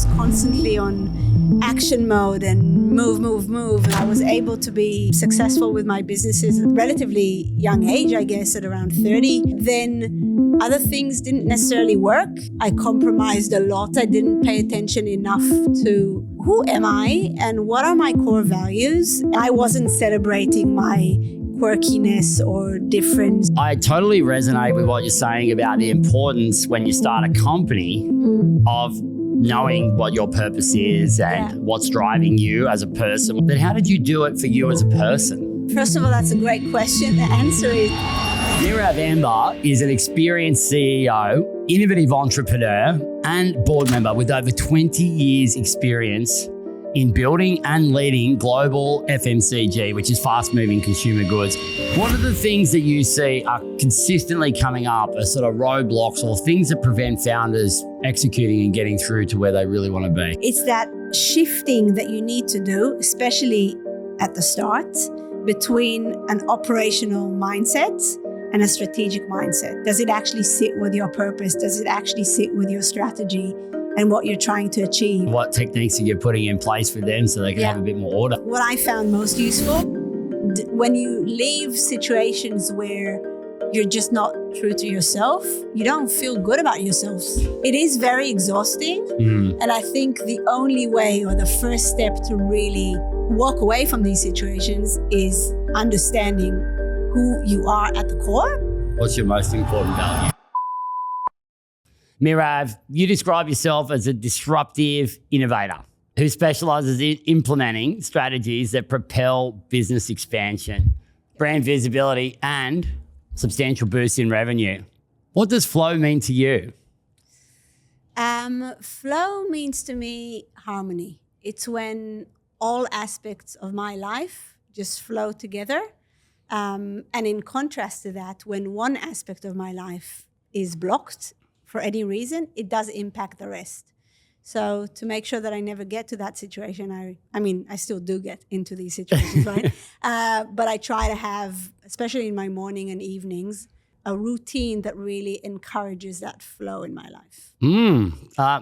was constantly on action mode and move. And I was able to be successful with my businesses at a relatively young age, I guess, at around 30. Then other things didn't necessarily work. I compromised a lot. I didn't pay attention enough to who am I and what are my core values. I wasn't celebrating my quirkiness or difference. I totally resonate with what you're saying about the importance when you start a company of knowing what your purpose is and what's driving you as a person. But how did you do it for you as a person? First of all, that's a great question. The answer is... Meirav Ambar is an experienced CEO, innovative entrepreneur, and board member with over 20 years experience in building and leading global FMCG, which is fast-moving consumer goods. What are the things that you see are consistently coming up as sort of roadblocks or things that prevent founders executing and getting through to where they really want to be? It's that shifting that you need to do, especially at the start, between an operational mindset and a strategic mindset. Does it actually sit with your purpose? Does it actually sit with your strategy and what you're trying to achieve? What techniques are you putting in place for them so they can have a bit more order? What I found most useful, when you leave situations where you're just not true to yourself, you don't feel good about yourself. It is very exhausting. And I think the only way or the first step to really walk away from these situations is understanding who you are at the core. What's your most important value? Meirav, you describe yourself as a disruptive innovator who specializes in implementing strategies that propel business expansion, brand visibility, and substantial boost in revenue. What does flow mean to you? Flow means to me harmony. It's when all aspects of my life just flow together. And in contrast to that, when one aspect of my life is blocked for any reason, it does impact the rest. So to make sure that I never get to that situation, I still do get into these situations, right? But I try to have, especially in my morning and evenings, a routine that really encourages that flow in my life.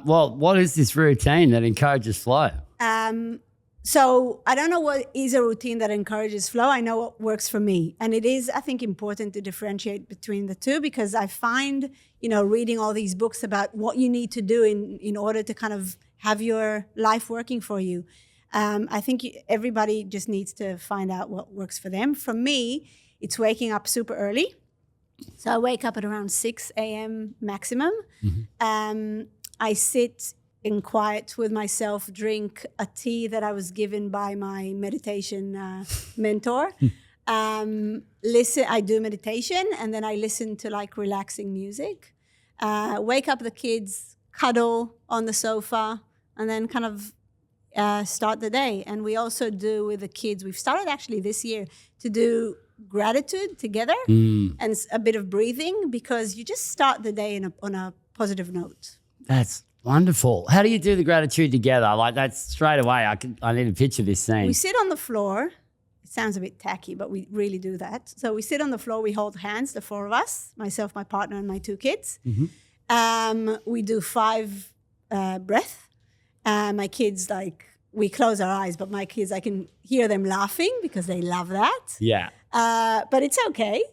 Well, what is this routine that encourages flow? So I don't know what is a routine that encourages flow. I know what works for me. And it is, I think, important to differentiate between the two, because I find, reading all these books about what you need to do in order to kind of have your life working for you. I think everybody just needs to find out what works for them. For me, it's waking up super early. So I wake up at around 6 a.m. maximum. I sit in quiet with myself, drink a tea that I was given by my meditation mentor. I do meditation, and then I listen to relaxing music. Wake up the kids, cuddle on the sofa, and then kind of start the day. And we also do with the kids, we've started actually this year to do gratitude together and a bit of breathing, because you just start the day on a positive note. That's wonderful. How do you do the gratitude together? That's straight away. I need to picture this scene. We sit on the floor. It sounds a bit tacky, but we really do that. So we sit on the floor. We hold hands, the four of us, myself, my partner, and my two kids. We do 5 breaths. My kids, we close our eyes, but my kids, I can hear them laughing because they love that. Yeah. But it's okay.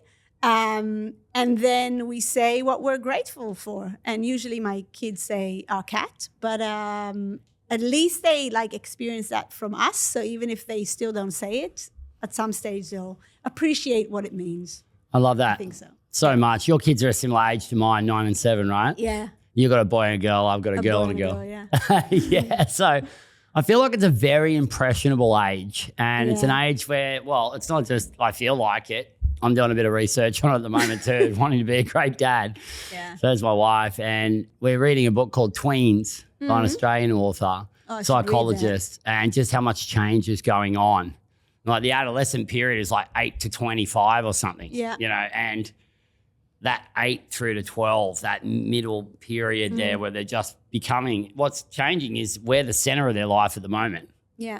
And then we say what we're grateful for. And usually my kids say our cat, but at least they experience that from us. So even if they still don't say it, at some stage they'll appreciate what it means. I love that. I think so. So much. Your kids are a similar age to mine, 9 and 7, right? Yeah. You've got a boy and a girl. I've got a girl and a girl. Yeah. Yeah. So I feel like it's a very impressionable age. And it's an age where, it's not just I feel like it. I'm doing a bit of research on it at the moment too, wanting to be a great dad. Yeah. So that's my wife. And we're reading a book called Tweens by an Australian author, psychologist, and just how much change is going on. The adolescent period is 8 to 25 or something. Yeah. And that 8 through to 12, that middle period there where they're just becoming, what's changing is we're the center of their life at the moment. Yeah.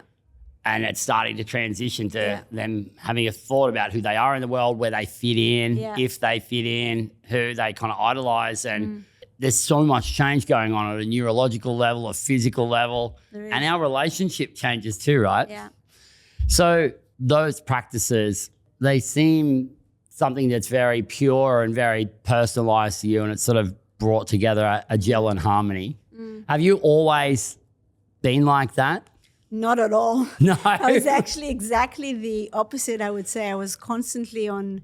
And it's starting to transition to them having a thought about who they are in the world, where they fit in, if they fit in, who they kind of idolize. And there's so much change going on at a neurological level, a physical level, and our relationship changes too, right? Yeah. So those practices, they seem something that's very pure and very personalized to you, and it's sort of brought together a gel and harmony. Have you always been like that? Not at all. No. I was actually exactly the opposite, I would say. I was constantly on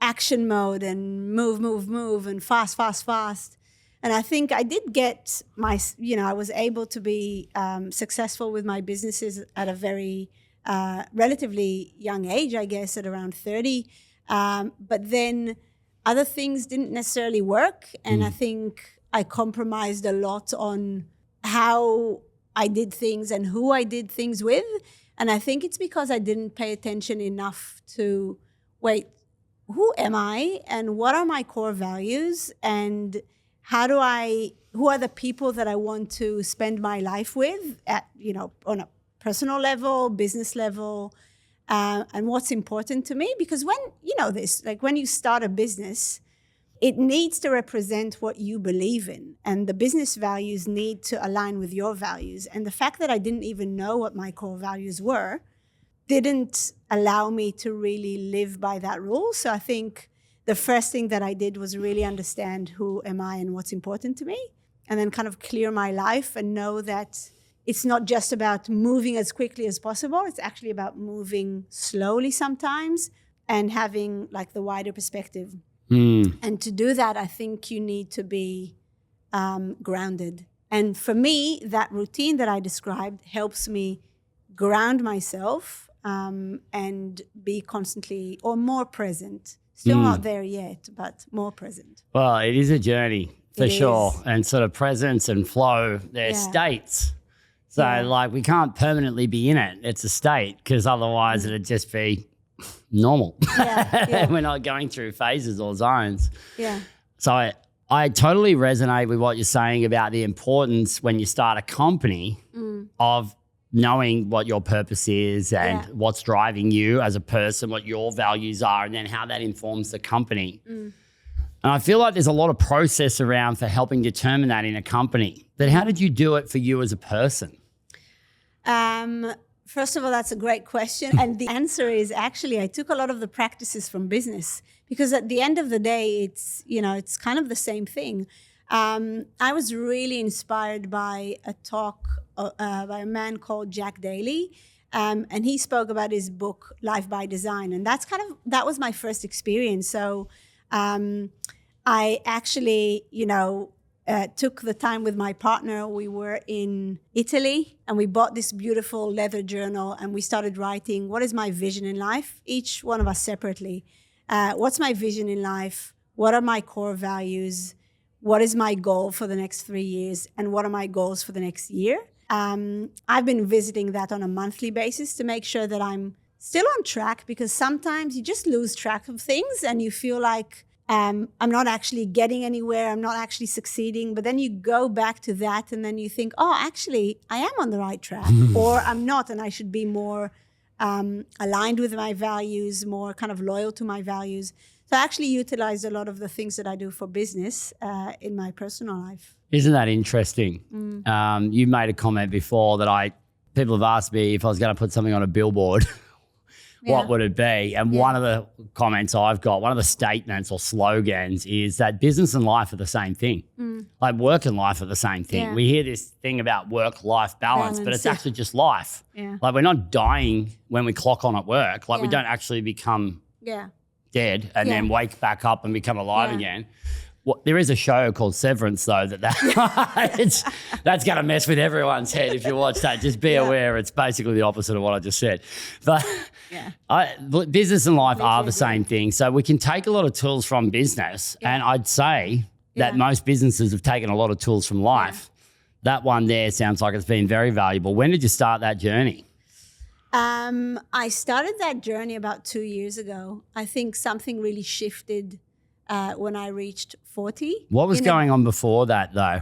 action mode and move, and fast. And I think I did get I was able to be successful with my businesses at a very relatively young age, I guess, at around 30. But then other things didn't necessarily work. And I think I compromised a lot on how I did things and who I did things with. And I think it's because I didn't pay attention enough to, wait, who am I and what are my core values and who are the people that I want to spend my life with at, on a personal level, business level, and what's important to me. Because when you start a business, it needs to represent what you believe in, and the business values need to align with your values. And the fact that I didn't even know what my core values were didn't allow me to really live by that rule. So I think the first thing that I did was really understand who am I and what's important to me, and then kind of clear my life and know that it's not just about moving as quickly as possible. It's actually about moving slowly sometimes and having like the wider perspective. And to do that, I think you need to be grounded. And for me, that routine that I described helps me ground myself and be constantly or more present. Still not there yet, but more present. Well, it is a journey for sure. And sort of presence and flow, they're states. So we can't permanently be in it. It's a state, because otherwise it'd just be normal. We're not going through phases or zones. Yeah. So I totally resonate with what you're saying about the importance when you start a company of knowing what your purpose is and what's driving you as a person, what your values are, and then how that informs the company. And I feel like there's a lot of process around for helping determine that in a company. But how did you do it for you as a person? First of all, that's a great question. And the answer is actually I took a lot of the practices from business, because at the end of the day, it's kind of the same thing. I was really inspired by a talk by a man called Jack Daly. And he spoke about his book, Life by Design. And that was my first experience. So I actually, took the time with my partner. We were in Italy and we bought this beautiful leather journal and we started writing, what is my vision in life? Each one of us separately. What's my vision in life? What are my core values? What is my goal for the next 3 years? And what are my goals for the next year? I've been visiting that on a monthly basis to make sure that I'm still on track, because sometimes you just lose track of things and you feel like, I'm not actually getting anywhere. I'm not actually succeeding. But then you go back to that and then you think, oh, actually, I am on the right track or I'm not. And I should be more aligned with my values, more kind of loyal to my values. So I actually utilized a lot of the things that I do for business in my personal life. Isn't that interesting? You made a comment before that people have asked me if I was going to put something on a billboard. What would it be? And one of the comments I've got, one of the statements or slogans is that business and life are the same thing. Like work and life are the same thing. Yeah. We hear this thing about work-life balance, but it's actually just life. Yeah. Like we're not dying when we clock on at work. Like we don't actually become dead and then wake back up and become alive again. Well, there is a show called Severance, though, that's going to mess with everyone's head if you watch that. Just be aware it's basically the opposite of what I just said. But business and life are the same thing. So we can take a lot of tools from business, and I'd say that most businesses have taken a lot of tools from life. That one there sounds like it's been very valuable. When did you start that journey? I started that journey about 2 years ago. I think something really shifted when I reached 40. What was going on before that, though?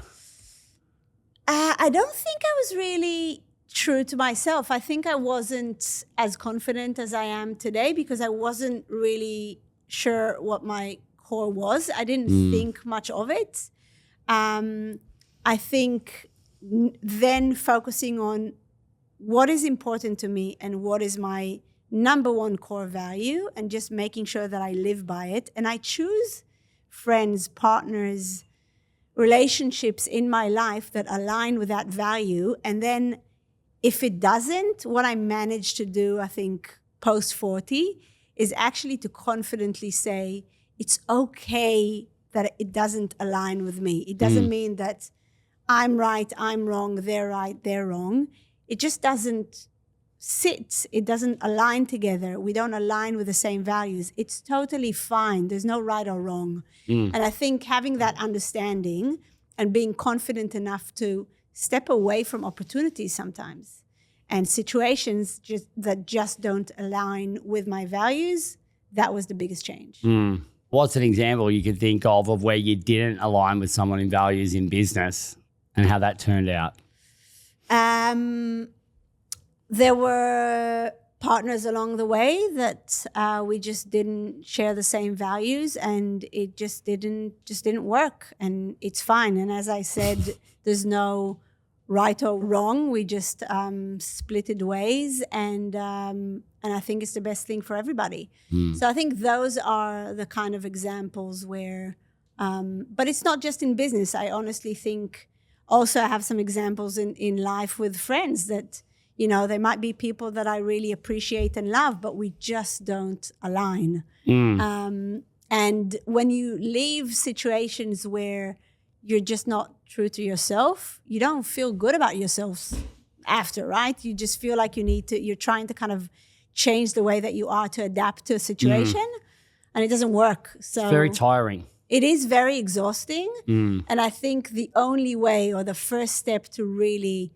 I don't think I was really true to myself. I think I wasn't as confident as I am today because I wasn't really sure what my core was. I didn't think much of it. I think then focusing on what is important to me and what is my number one core value, and just making sure that I live by it. And I choose friends, partners, relationships in my life that align with that value. And then if it doesn't, what I managed to do, I think, post 40, is actually to confidently say, it's okay that it doesn't align with me. It doesn't mean that I'm right, I'm wrong, they're right, they're wrong. It just doesn't sit. It doesn't align together. We don't align with the same values. It's totally fine. There's no right or wrong. And I think having that understanding and being confident enough to step away from opportunities sometimes and situations that just don't align with my values, that was the biggest change. What's an example you could think of where you didn't align with someone in values in business and how that turned out? There were partners along the way that we just didn't share the same values, and it just didn't work, and it's fine. And as I said, there's no right or wrong. We just splitted ways, and I think it's the best thing for everybody. So I think those are the kind of examples where, but it's not just in business. I honestly think also I have some examples in life with friends that, you know, there might be people that I really appreciate and love, but we just don't align. And when you leave situations where you're just not true to yourself, you don't feel good about yourself after, right? You just feel like you're trying to kind of change the way that you are to adapt to a situation, and it doesn't work. So it's very tiring. It is very exhausting. And I think the only way, or the first step to really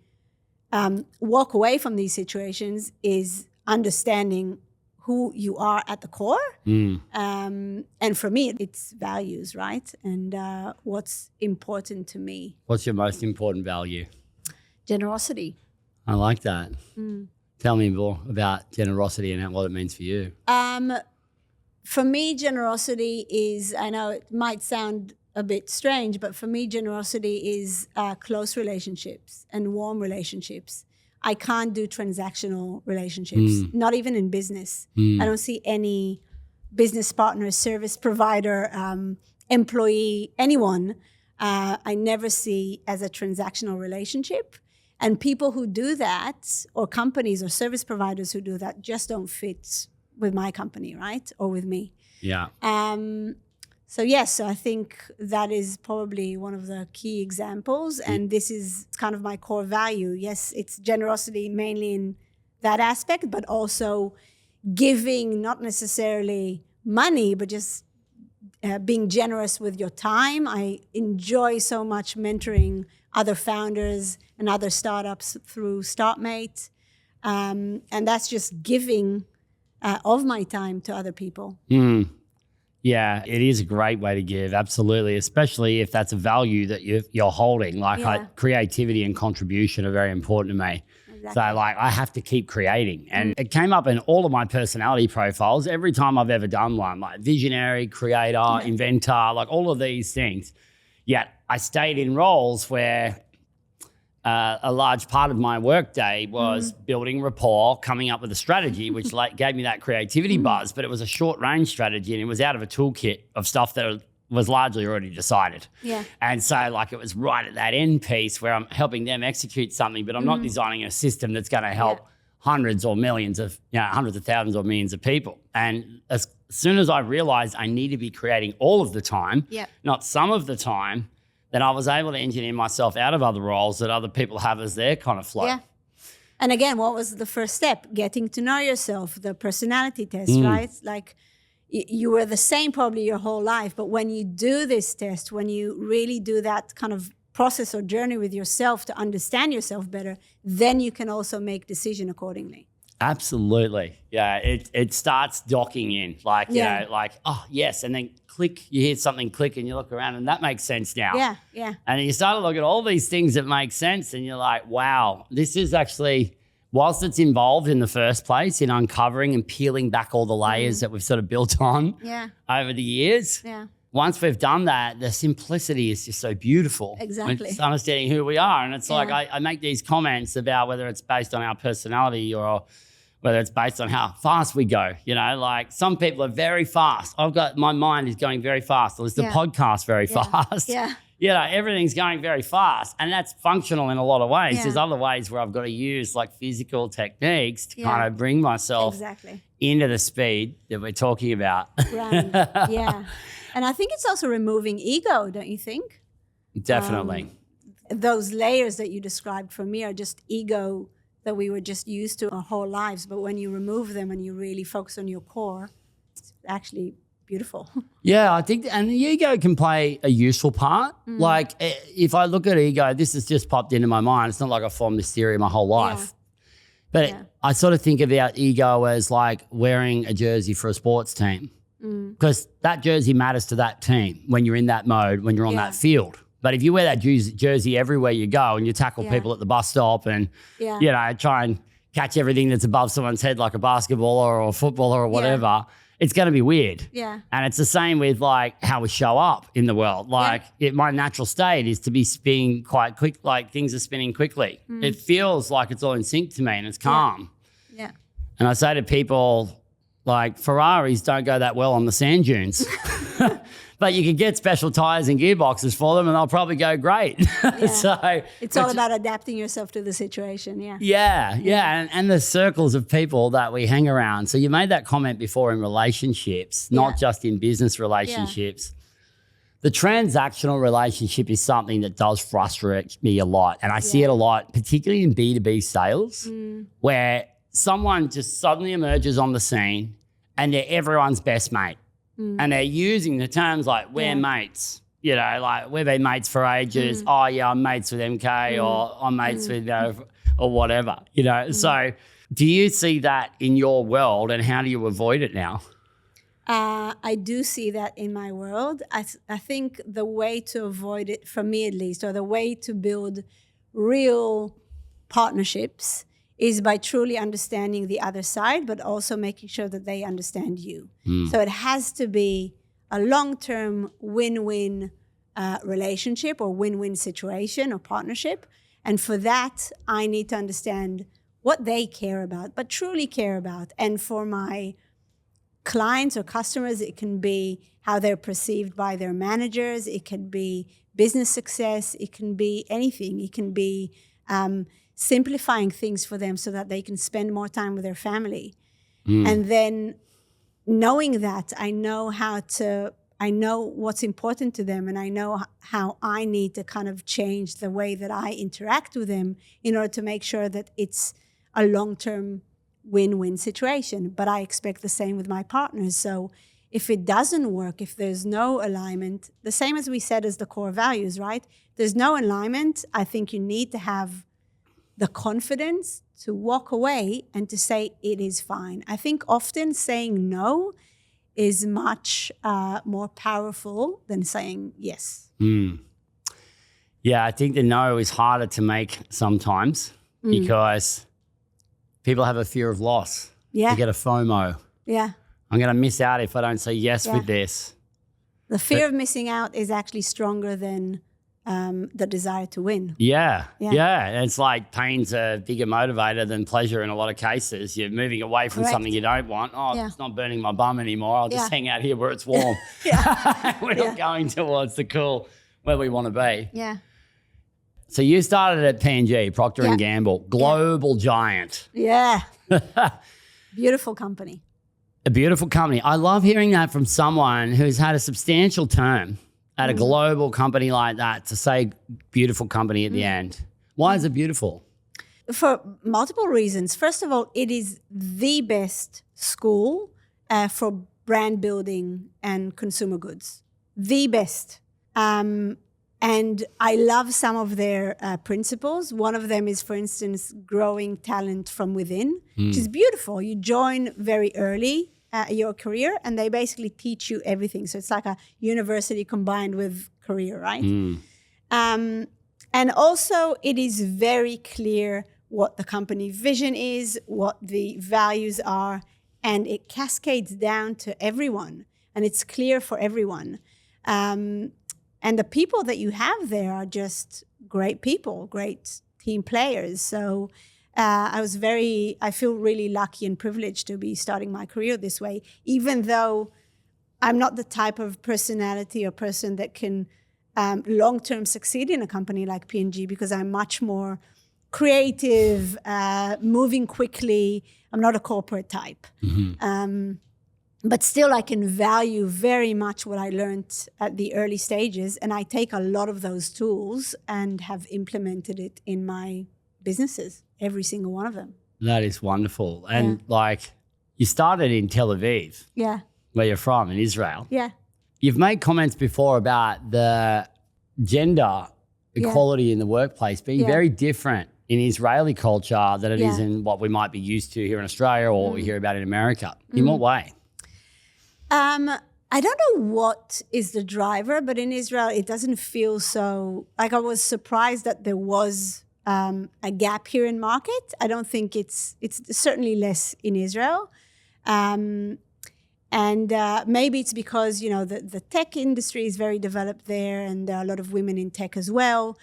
walk away from these situations, is understanding who you are at the core. And for me, it's values, right? And what's important to me. What's your most important value? Generosity. I like that. Tell me more about generosity and what it means for you. For me, generosity is, I know it might sound a bit strange, but for me, generosity is close relationships and warm relationships. I can't do transactional relationships, not even in business. I don't see any business partner, service provider, employee, anyone, I never see as a transactional relationship. And people who do that, or companies or service providers who do that, just don't fit with my company, right? Or with me. Yeah. So yes, so I think that is probably one of the key examples. And this is kind of my core value. Yes, it's generosity mainly in that aspect, but also giving, not necessarily money, but just being generous with your time. I enjoy so much mentoring other founders and other startups through StartMate. And that's just giving of my time to other people. Yeah, it is a great way to give, absolutely, especially if that's a value that you're holding. Like creativity and contribution are very important to me. Exactly. So like I have to keep creating. And it came up in all of my personality profiles every time I've ever done one, like visionary, creator, inventor, like all of these things. Yet I stayed in roles where a large part of my workday was building rapport, coming up with a strategy, which like gave me that creativity buzz, but it was a short range strategy and it was out of a toolkit of stuff that was largely already decided. Yeah. And so like it was right at that end piece where I'm helping them execute something, but I'm not designing a system that's going to help hundreds or millions of, hundreds of thousands or millions of people. And as soon as I realized I need to be creating all of the time, not some of the time, then I was able to engineer myself out of other roles that other people have as their kind of flow. Yeah. And again, what was the first step? Getting to know yourself, the personality test, right? Like you were the same probably your whole life, but when you do this test, when you really do that kind of process or journey with yourself to understand yourself better, then you can also make decision accordingly. Absolutely. Yeah, it starts docking in like, you know, like, oh, yes, and then click, you hear something click and you look around and that makes sense now. Yeah, yeah. And you start to look at all these things that make sense and you're like, wow, this is actually, whilst it's involved in the first place in uncovering and peeling back all the layers that we've sort of built on over the years, once we've done that, the simplicity is just so beautiful. Exactly. It's understanding who we are. And it's like Yeah. I make these comments about whether it's based on our personality or whether it's based on how fast we go. You know, like some people are very fast. My mind is going very fast. I listen to podcasts very fast. Yeah. You know, everything's going very fast. And that's functional in a lot of ways. Yeah. There's other ways where I've got to use like physical techniques to kind of bring myself into the speed that we're talking about. Right. Yeah. And I think it's also removing ego, don't you think? Definitely. Those layers that you described for me are just ego that we were just used to our whole lives. But when you remove them and you really focus on your core, it's actually beautiful. Yeah, I think, and the ego can play a useful part. Like if I look at ego, this has just popped into my mind. It's not like I've formed this theory my whole life. But I sort of think about ego as like wearing a jersey for a sports team, because that jersey matters to that team when you're in that mode, when you're on that field. But if you wear that jersey everywhere you go and you tackle people at the bus stop and, you know, try and catch everything that's above someone's head like a basketballer or a footballer or whatever, it's going to be weird. Yeah. And it's the same with like how we show up in the world. Like my natural state is to be spinning quite quick, like things are spinning quickly. It feels like it's all in sync to me and it's calm. Yeah. And I say to people, like Ferraris don't go that well on the sand dunes. But you can get special tires and gearboxes for them and they'll probably go great. So it's all about adapting yourself to the situation. Yeah. Yeah. And the circles of people that we hang around. So you made that comment before in relationships, not just in business relationships. The transactional relationship is something that does frustrate me a lot. And I see it a lot, particularly in B2B sales, where someone just suddenly emerges on the scene and they're everyone's best mate. And they're using the terms like we're mates, you know, like we've been mates for ages. Oh yeah, I'm mates with MK or I'm mates with, you know, or whatever, you know. So do you see that in your world and how do you avoid it now? I do see that in my world. I think the way to avoid it, for me at least, or the way to build real partnerships is by truly understanding the other side, but also making sure that they understand you. So it has to be a long-term win-win relationship or win-win situation or partnership. And for that, I need to understand what they care about, but truly care about. And for my clients or customers, it can be how they're perceived by their managers. It can be business success. It can be anything. It can be simplifying things for them so that they can spend more time with their family. And then knowing that, I know what's important to them and I know how I need to kind of change the way that I interact with them in order to make sure that it's a long-term win-win situation. But I expect the same with my partners. So if it doesn't work, if there's no alignment, the same as we said as the core values, right? There's no alignment. I think you need to have the confidence to walk away and to say it is fine. I think often saying no is much more powerful than saying yes. Yeah, I think the no is harder to make sometimes because people have a fear of loss. Yeah. They get a FOMO. Yeah. I'm going to miss out if I don't say yes with this. The fear of missing out is actually stronger than the desire to win. Yeah. It's like pain's a bigger motivator than pleasure in a lot of cases. You're moving away from something you don't want. It's not burning my bum anymore. I'll just hang out here where it's warm. We're not going towards the cool where we want to be. Yeah. So you started at P&G, Procter & Gamble, global giant. Yeah. Beautiful company. A beautiful company. I love hearing that from someone who's had a substantial term at a global company like that to say beautiful company at the end. Why is it beautiful? For multiple reasons. First of all, it is the best school for brand building and consumer goods. The best. And I love some of their principles. One of them is, for instance, growing talent from within, which is beautiful. You join very early your career and they basically teach you everything. So it's like a university combined with career, right? And also it is very clear what the company vision is, what the values are, and it cascades down to everyone and it's clear for everyone. And the people that you have there are just great people, great team players. So I feel really lucky and privileged to be starting my career this way, even though I'm not the type of personality or person that can long-term succeed in a company like P&G, because I'm much more creative, moving quickly. I'm not a corporate type. But still, I can value very much what I learned at the early stages. And I take a lot of those tools and have implemented it in my businesses, every single one of them. That is wonderful. And you started in Tel Aviv. Yeah. Where you're from, in Israel. Yeah. You've made comments before about the gender equality in the workplace being very different in Israeli culture than it is in what we might be used to here in Australia or we hear about in America. In what way? I don't know what is the driver, but in Israel, it doesn't feel so, like I was surprised that there was a gap here in market. I don't think it's certainly less in Israel. And maybe it's because, the tech industry is very developed there and there are a lot of women in tech as well.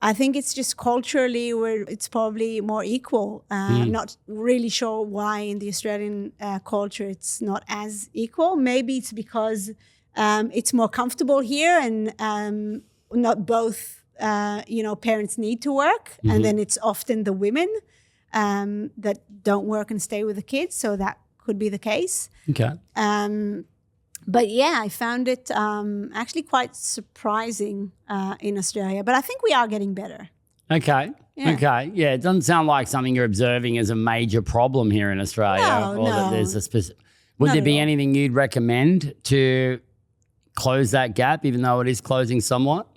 I think it's just culturally where it's probably more equal. I'm not really sure why in the Australian culture it's not as equal. Maybe it's because it's more comfortable here and not both, parents need to work. And then it's often the women that don't work and stay with the kids. So that could be the case. Okay. But yeah, I found it actually quite surprising in Australia. But I think we are getting better. Okay. Yeah. Okay. Yeah, it doesn't sound like something you're observing as a major problem here in Australia. No. That there's a specific. Would there be anything you'd recommend to close that gap, even though it is closing somewhat?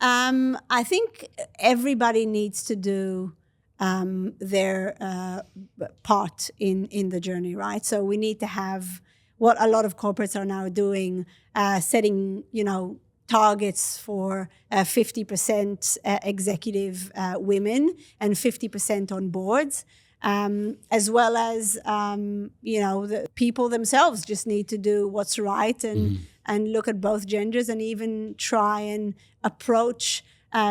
I think everybody needs to do their part in the journey, right? So we need to have what a lot of corporates are now doing, setting, targets for 50% executive women and 50% on boards, as well as, the people themselves just need to do what's right and look at both genders and even try and approach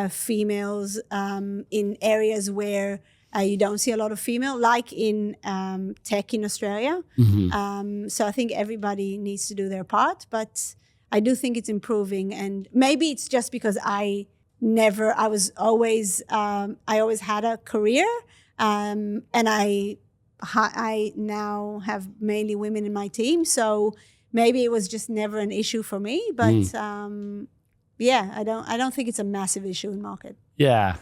females in areas where you don't see a lot of female, like in tech in Australia. So I think everybody needs to do their part, but I do think it's improving. And maybe it's just because I always had a career, and I now have mainly women in my team. So maybe it was just never an issue for me, but I don't think it's a massive issue in market. Yeah.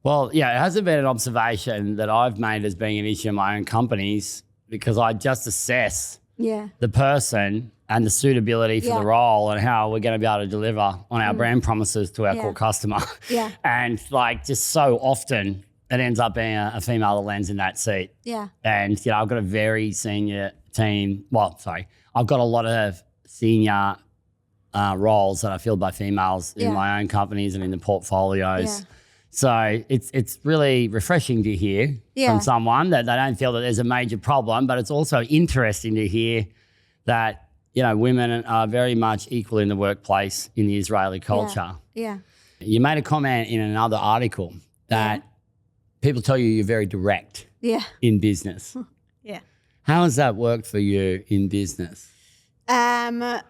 Well, yeah, it hasn't been an observation that I've made as being an issue in my own companies, because I just assess the person and the suitability for the role and how we're going to be able to deliver on our brand promises to our core customer. Yeah. And just so often it ends up being a female that lands in that seat. Yeah. And, I've got a very senior team. I've got a lot of senior roles that are filled by females in my own companies and in the portfolios. Yeah. So it's really refreshing to hear from someone that they don't feel that there's a major problem, but it's also interesting to hear that, women are very much equal in the workplace in the Israeli culture. Yeah. You made a comment in another article that people tell you you're very direct in business. Yeah. How has that worked for you in business? I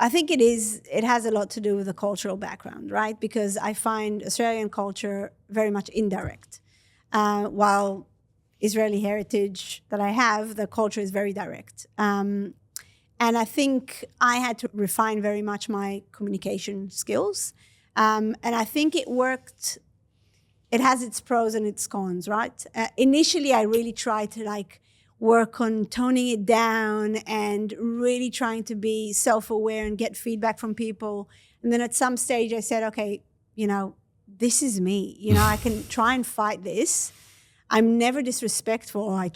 think it has a lot to do with the cultural background, right? Because I find Australian culture very much indirect. While Israeli heritage that I have, the culture is very direct. And I think I had to refine very much my communication skills. And I think it worked. It has its pros and its cons, right? Initially, I really tried to work on toning it down and really trying to be self-aware and get feedback from people. And then at some stage I said, okay, this is me. I can try and fight this. I'm never disrespectful. I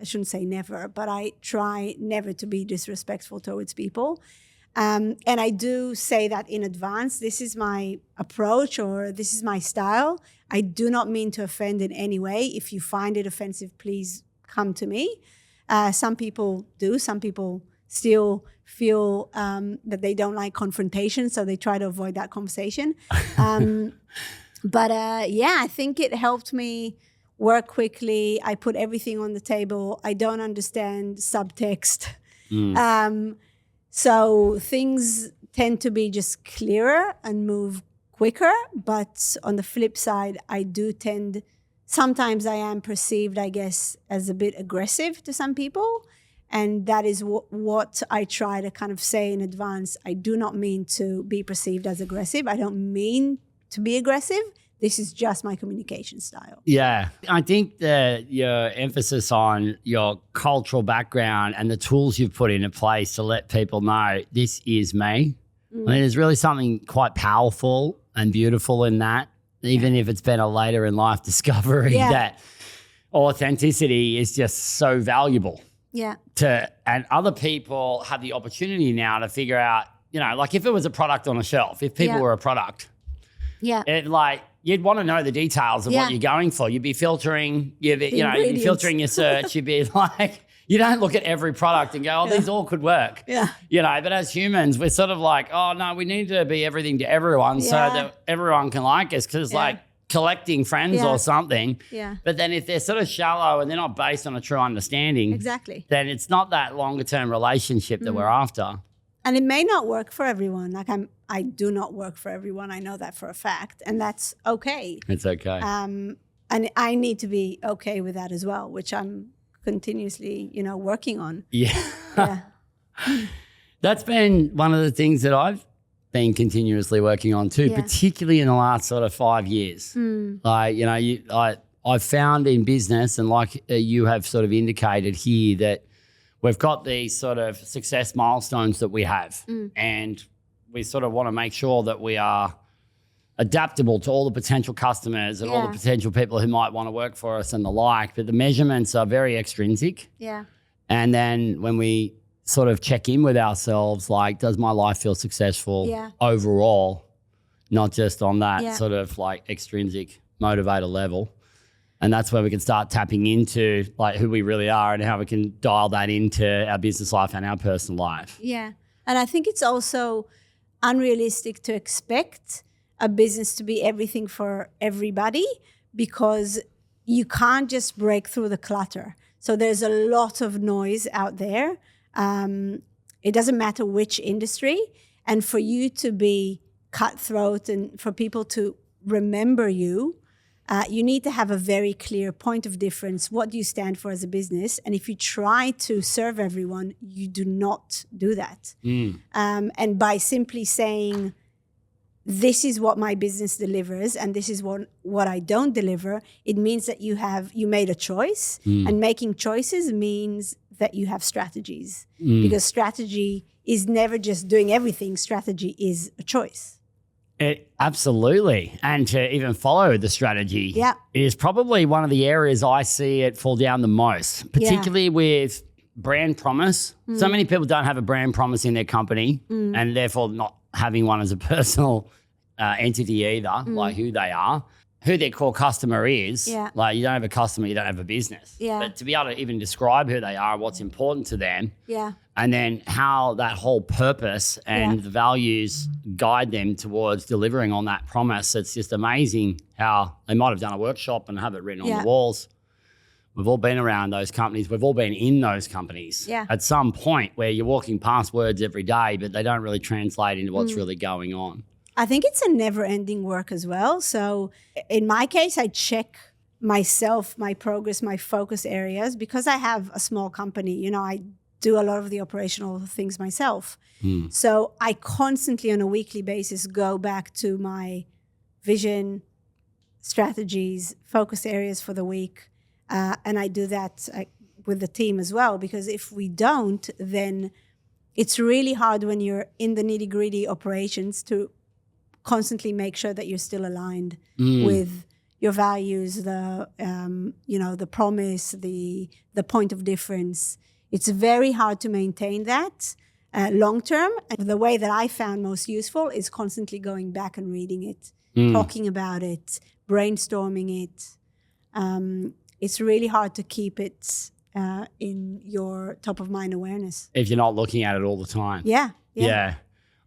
shouldn't say never, but I try never to be disrespectful towards people. And I do say that in advance, this is my approach or this is my style. I do not mean to offend in any way. If you find it offensive, please come to me. Some people do. Some people still feel that they don't like confrontation, so they try to avoid that conversation. But I think it helped me work quickly. I put everything on the table. I don't understand subtext. So things tend to be just clearer and move quicker. But on the flip side, sometimes I am perceived, I guess, as a bit aggressive to some people. And that is what I try to kind of say in advance. I do not mean to be perceived as aggressive. I don't mean to be aggressive. This is just my communication style. Yeah. I think that your emphasis on your cultural background and the tools you've put into place to let people know this is me. I mean, there's really something quite powerful and beautiful in that, even if it's been a later in life discovery that authenticity is just so valuable. Yeah. And other people have the opportunity now to figure out, like if it was a product on a shelf, if people were a product, you'd want to know the details of what you're going for. You'd be filtering, you'd be filtering your search. You'd be like, you don't look at every product and go, these all could work. Yeah. But as humans, we're sort of like, oh no, we need to be everything to everyone so that everyone can like us, because like collecting friends or something. Yeah. But then if they're sort of shallow and they're not based on a true understanding, then it's not that longer term relationship that we're after. And it may not work for everyone. Like I do not work for everyone. I know that for a fact, and that's okay. It's okay. And I need to be okay with that as well, which I'm continuously, working on. Yeah. That's been one of the things that I've been continuously working on too, particularly in the last sort of 5 years. Like, I've found in business, and like you have sort of indicated here, that we've got these sort of success milestones that we have, and we sort of want to make sure that we are adaptable to all the potential customers and all the potential people who might want to work for us and the like. But the measurements are very extrinsic. Yeah. And then when we sort of check in with ourselves, like, does my life feel successful overall, not just on that sort of like extrinsic motivator level? And that's where we can start tapping into like who we really are and how we can dial that into our business life and our personal life. Yeah. And I think it's also unrealistic to expect a business to be everything for everybody, because you can't just break through the clutter. So there's a lot of noise out there. It doesn't matter which industry. And for you to be cutthroat and for people to remember you, you need to have a very clear point of difference. What do you stand for as a business? And if you try to serve everyone, you do not do that. And by simply saying, this is what my business delivers and this is what I don't deliver, it means that you made a choice. And making choices means that you have strategies. Because strategy is never just doing everything. Strategy is a choice. Absolutely. And to even follow the strategy is probably one of the areas I see it fall down the most, particularly with brand promise. So many people don't have a brand promise in their company and therefore not having one as a personal entity either, like who they are, who their core customer is. Like, you don't have a customer, you don't have a business. But to be able to even describe who they are, what's important to them, and then how that whole purpose and the values guide them towards delivering on that promise. It's just amazing how they might have done a workshop and have it written on the walls. We've all been around those companies. We've all been in those companies at some point where you're walking past words every day, but they don't really translate into what's really going on. I think it's a never-ending work as well. So in my case, I check myself, my progress, my focus areas, because I have a small company. I do a lot of the operational things myself. So I constantly on a weekly basis go back to my vision, strategies, focus areas for the week. And I do that with the team as well, because if we don't, then it's really hard when you're in the nitty-gritty operations to constantly make sure that you're still aligned with your values, the promise, the point of difference. It's very hard to maintain that long term. And the way that I found most useful is constantly going back and reading it, talking about it, brainstorming it. It's really hard to keep it in your top of mind awareness. If you're not looking at it all the time. Yeah. Yeah.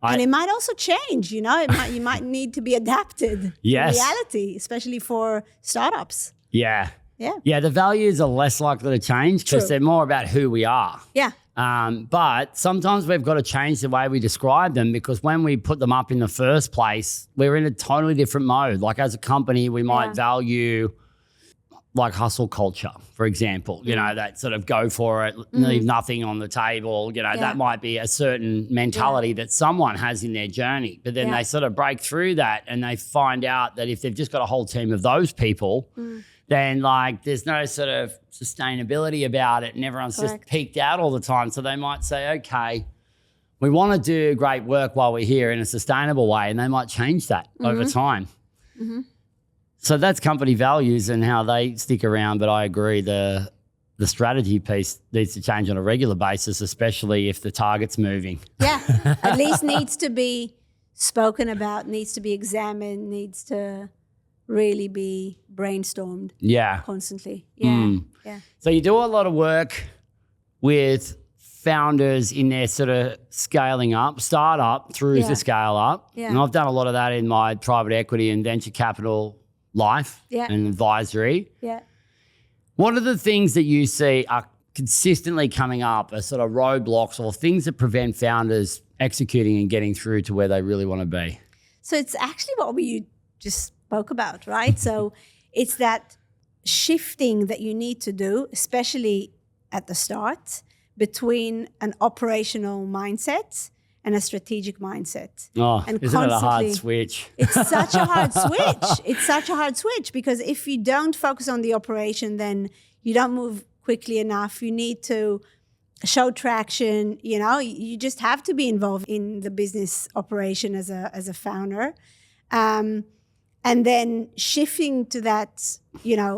And it might also change, you might need to be adapted Yes. to reality, especially for startups. Yeah. Yeah. Yeah, the values are less likely to change because True. they're more about who we are. Yeah. But sometimes we've got to change the way we describe them, because when we put them up in the first place, we're in a totally different mode. Like as a company, we might value like hustle culture, for example, that sort of go for it, leave nothing on the table. That might be a certain mentality that someone has in their journey. But then they sort of break through that and they find out that if they've just got a whole team of those people, then like there's no sort of sustainability about it and everyone's just peaked out all the time. So they might say, okay, we want to do great work while we're here in a sustainable way, and they might change that over time. So that's company values and how they stick around. But I agree, the strategy piece needs to change on a regular basis, especially if the target's moving. Yeah, at least needs to be spoken about, needs to be examined, needs to really be brainstormed. Yeah. Constantly. Yeah. Yeah. So you do a lot of work with founders in their sort of scaling up, startup through to scale up. Yeah. And I've done a lot of that in my private equity and venture capital life and advisory. Yeah. What are the things that you see are consistently coming up as sort of roadblocks or things that prevent founders executing and getting through to where they really want to be? So it's actually what we just spoke about, right? So it's that shifting that you need to do, especially at the start, between an operational mindset and a strategic mindset. Oh, and isn't it a hard switch? It's such a hard switch. It's such a hard switch because if you don't focus on the operation, then you don't move quickly enough. You need to show traction. You just have to be involved in the business operation as a founder. And then shifting to that,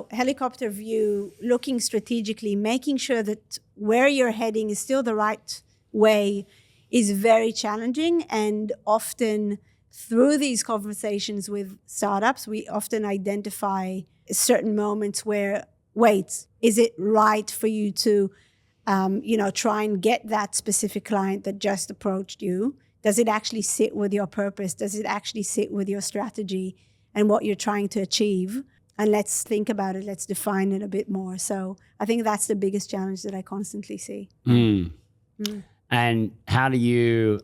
helicopter view, looking strategically, making sure that where you're heading is still the right way is very challenging. And often through these conversations with startups, we often identify certain moments where, wait, is it right for you to, try and get that specific client that just approached you? Does it actually sit with your purpose? Does it actually sit with your strategy and what you're trying to achieve? And let's think about it. Let's define it a bit more. So I think that's the biggest challenge that I constantly see. And how do you,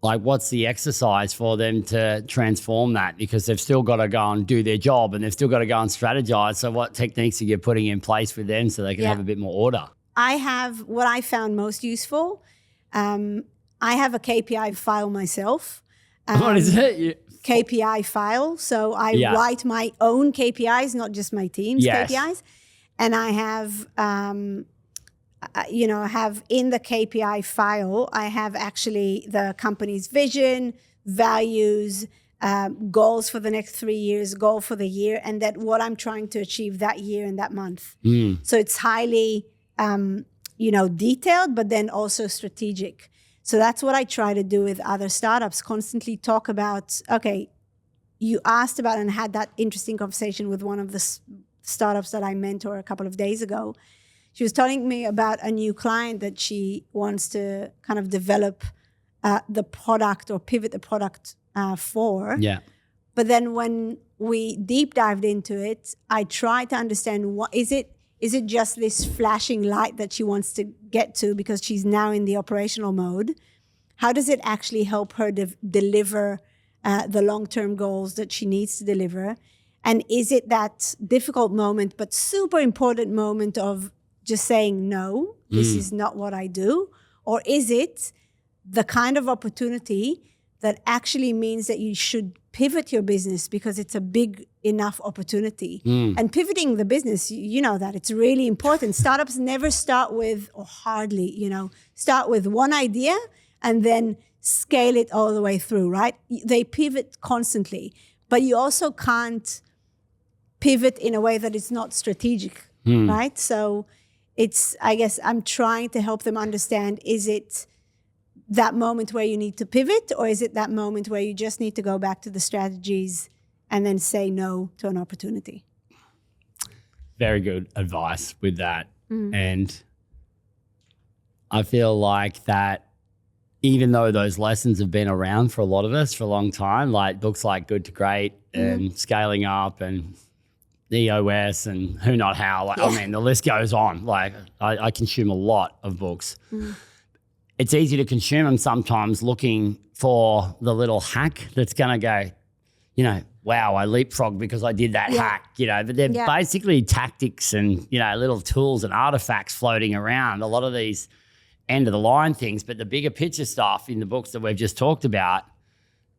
what's the exercise for them to transform that? Because they've still got to go and do their job and they've still got to go and strategize. So what techniques are you putting in place with them so they can have a bit more order? I have what I found most useful. I have a KPI file myself. What is it? KPI file. So I write my own KPIs, not just my team's KPIs. And I have, have in the KPI file, I have actually the company's vision, values, goals for the next 3 years, goal for the year, and that what I'm trying to achieve that year and that month. So it's highly, detailed, but then also strategic. So that's what I try to do with other startups, constantly talk about, okay, you asked about and had that interesting conversation with one of the startups that I mentor a couple of days ago. She was telling me about a new client that she wants to kind of develop the product or pivot the product for. Yeah. But then when we deep dived into it, I tried to understand what is it just this flashing light that she wants to get to because she's now in the operational mode? How does it actually help her deliver the long-term goals that she needs to deliver? And is it that difficult moment, but super important moment of just saying, no, this is not what I do? Or is it the kind of opportunity that actually means that you should pivot your business because it's a big enough opportunity? And pivoting the business, you know that it's really important. Startups never start with, or hardly, start with one idea and then scale it all the way through, right? They pivot constantly, but you also can't pivot in a way that is not strategic, right? So I guess I'm trying to help them understand, is it that moment where you need to pivot, or is it that moment where you just need to go back to the strategies and then say no to an opportunity? Very good advice with that. And I feel like that even though those lessons have been around for a lot of us for a long time, like books like Good to Great and Scaling Up and EOS and Who Not How, like, I mean, the list goes on. Like I consume a lot of books. It's easy to consume them sometimes looking for the little hack that's going to go, you know, wow, I leapfrogged because I did that hack, you know, but they're basically tactics and, you know, little tools and artifacts floating around. A lot of these end of the line things, but the bigger picture stuff in the books that we've just talked about,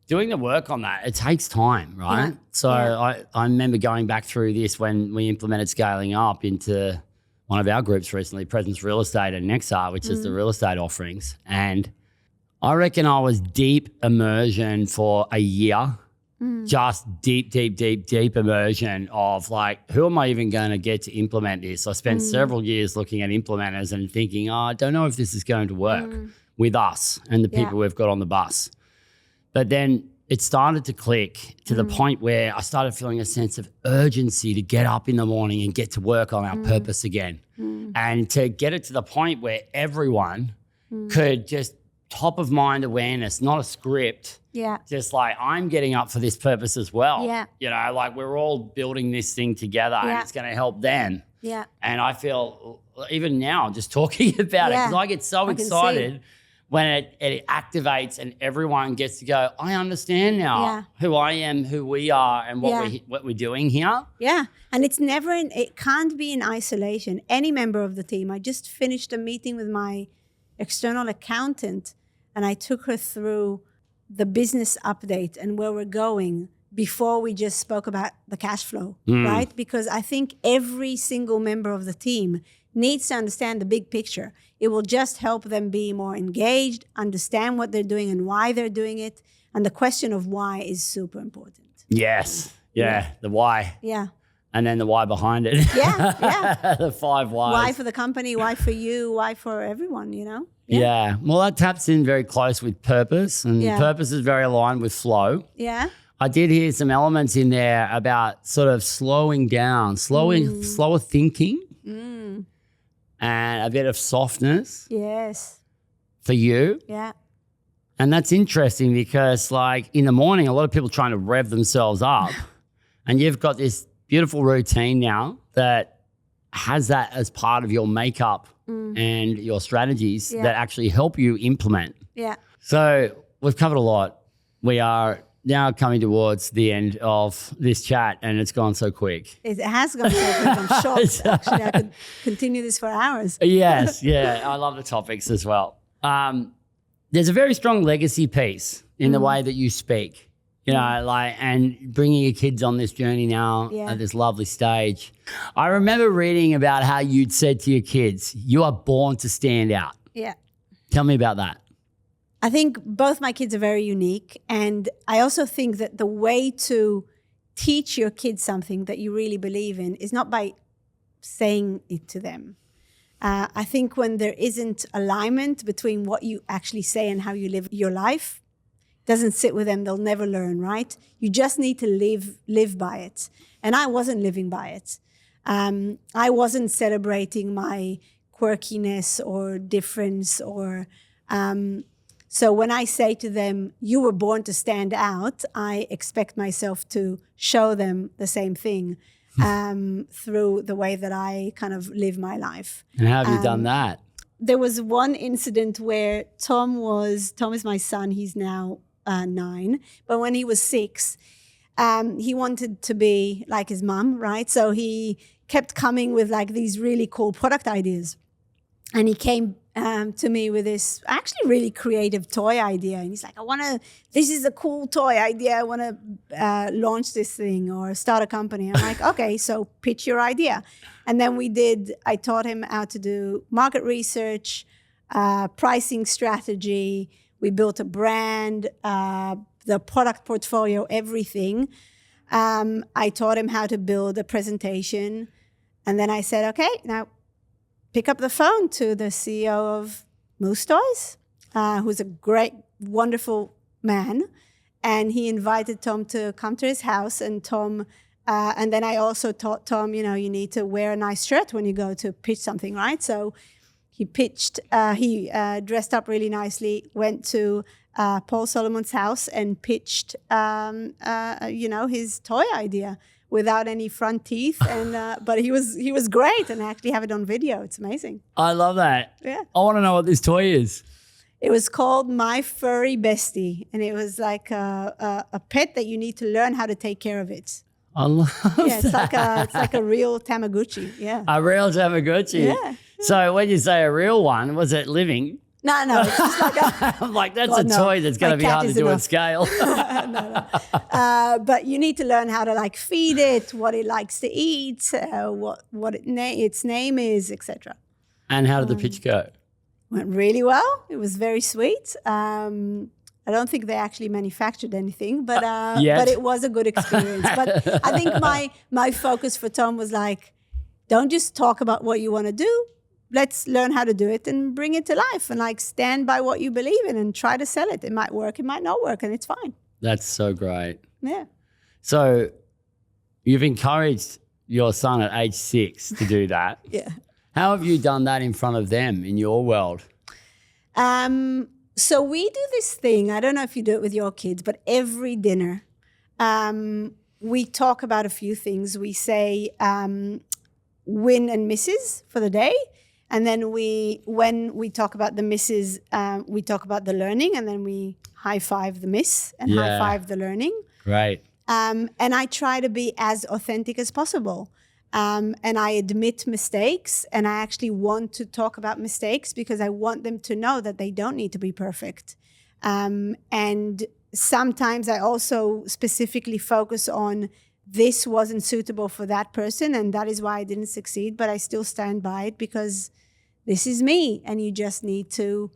doing the work on that, it takes time, right? Yeah. So I remember going back through this when we implemented Scaling Up into one of our groups recently, Presence Real Estate and Nexar, which is the real estate offerings. And I reckon I was deep immersion for a year, just deep immersion of like, who am I even going to get to implement this? I spent several years looking at implementers and thinking, oh, I don't know if this is going to work with us and the people we've got on the bus. But then it started to click to the point where I started feeling a sense of urgency to get up in the morning and get to work on our purpose again. And to get it to the point where everyone could just top of mind awareness, not a script. Yeah. Just like, I'm getting up for this purpose as well. Yeah. You know, like we're all building this thing together and it's going to help them. Yeah. And I feel even now just talking about it, because I get so excited when it activates and everyone gets to go, I understand now who I am, who we are and what we're doing here. Yeah. And it's never, it can't be in isolation. Any member of the team. I just finished a meeting with my external accountant and I took her through the business update and where we're going before we just spoke about the cash flow, right? Because I think every single member of the team needs to understand the big picture. It will just help them be more engaged, understand what they're doing and why they're doing it. And the question of why is super important. Yes. Yeah. The why. Yeah. And then the why behind it. Yeah. The 5 whys. Why for the company, why for you, why for everyone, you know? Yeah. Well, that taps in very close with purpose, and purpose is very aligned with flow. Yeah. I did hear some elements in there about sort of slowing down, slower thinking, and a bit of softness. Yes. For you. Yeah. And that's interesting because, like, in the morning, a lot of people trying to rev themselves up, and you've got this beautiful routine now that has that as part of your makeup and your strategies that actually help you implement. Yeah. So we've covered a lot. We are now coming towards the end of this chat and it's gone so quick. It has gone so quick. I'm shocked. Actually, I could continue this for hours. Yes. Yeah. I love the topics as well. There's a very strong legacy piece in the way that you speak. You know, like, and bringing your kids on this journey now at this lovely stage. I remember reading about how you'd said to your kids, you are born to stand out. Yeah. Tell me about that. I think both my kids are very unique. And I also think that the way to teach your kids something that you really believe in is not by saying it to them. I think when there isn't alignment between what you actually say and how you live your life, doesn't sit with them, they'll never learn, right? You just need to live by it. And I wasn't living by it. I wasn't celebrating my quirkiness or difference or... So when I say to them, you were born to stand out, I expect myself to show them the same thing through the way that I kind of live my life. And how have you done that? There was one incident where Tom is my son, he's now 9, but when he was 6, he wanted to be like his mom, right? So he kept coming with like these really cool product ideas. And he came to me with this actually really creative toy idea. And he's like, this is a cool toy idea. I want to launch this thing or start a company. I'm like, okay, so pitch your idea. And then I taught him how to do market research, pricing strategy. We built a brand, the product portfolio, everything. I taught him how to build a presentation. And then I said, okay, now pick up the phone to the CEO of Moose Toys, who's a great, wonderful man. And he invited Tom to come to his house. And and then I also taught Tom, you need to wear a nice shirt when you go to pitch something, right? So he pitched, he dressed up really nicely, went to Paul Solomon's house and pitched, his toy idea without any front teeth. And but he was great, and I actually have it on video. It's amazing. I love that. Yeah. I want to know what this toy is. It was called My Furry Bestie, and it was like a pet that you need to learn how to take care of it. I love that. It's like a real Tamagotchi. Yeah. A real Tamagotchi. Yeah. So when you say a real one, was it living? No, it's just like a... I'm like, that's God, a no. toy that's going to be My cat hard to is do at enough. scale. But you need to learn how to like feed it, what it likes to eat, what its name is, etc. And how did the pitch go? Went really well. It was very sweet. I don't think they actually manufactured anything, but it was a good experience. But I think my focus for Tom was like, don't just talk about what you want to do. Let's learn how to do it and bring it to life, and like stand by what you believe in and try to sell it. It might work, it might not work, and it's fine. That's so great. Yeah. So you've encouraged your son at age 6 to do that. Yeah. How have you done that in front of them in your world? So we do this thing, I don't know if you do it with your kids, but every dinner, we talk about a few things. We say win and misses for the day. And then when we talk about the misses, we talk about the learning, and then we high five the miss and high five the learning. Great. And I try to be as authentic as possible. And I admit mistakes, and I actually want to talk about mistakes because I want them to know that they don't need to be perfect. And sometimes I also specifically focus on this wasn't suitable for that person, and that is why I didn't succeed, but I still stand by it because this is me, and you just need to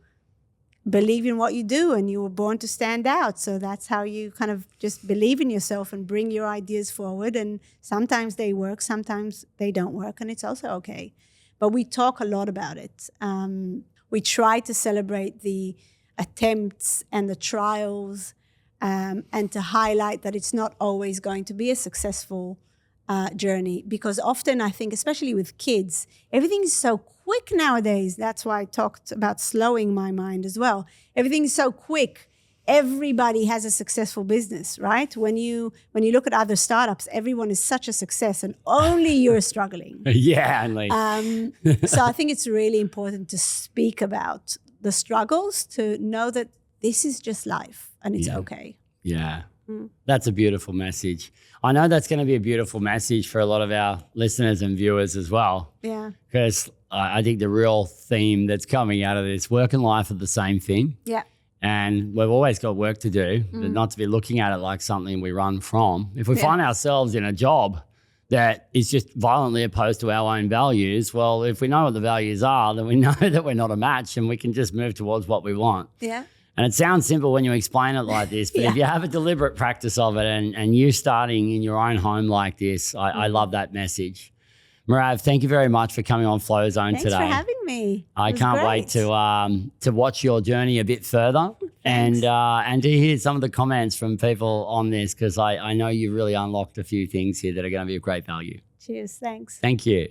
believe in what you do, and you were born to stand out. So that's how you kind of just believe in yourself and bring your ideas forward. And sometimes they work, sometimes they don't work, and it's also okay. But we talk a lot about it. We try to celebrate the attempts and the trials, and to highlight that it's not always going to be a successful journey, because often I think, especially with kids, everything is so quick nowadays. That's why I talked about slowing my mind as well. Everything is so quick. Everybody has a successful business, right? When you look at other startups, everyone is such a success, and only you're struggling. Yeah, only. So I think it's really important to speak about the struggles, to know that this is just life and it's okay. Yeah. That's a beautiful message. I know that's going to be a beautiful message for a lot of our listeners and viewers as well. Yeah. Because I think the real theme that's coming out of this, work and life are the same thing. Yeah. And we've always got work to do, but not to be looking at it like something we run from. If we find ourselves in a job that is just violently opposed to our own values, well, if we know what the values are, then we know that we're not a match, and we can just move towards what we want. Yeah. And it sounds simple when you explain it like this, but if you have a deliberate practice of it, and you starting in your own home like this, I love that message. Meirav, thank you very much for coming on Flow Zone today. Thanks for having me. I can't wait to watch your journey a bit further and to hear some of the comments from people on this, because I know you really unlocked a few things here that are going to be of great value. Cheers. Thanks. Thank you.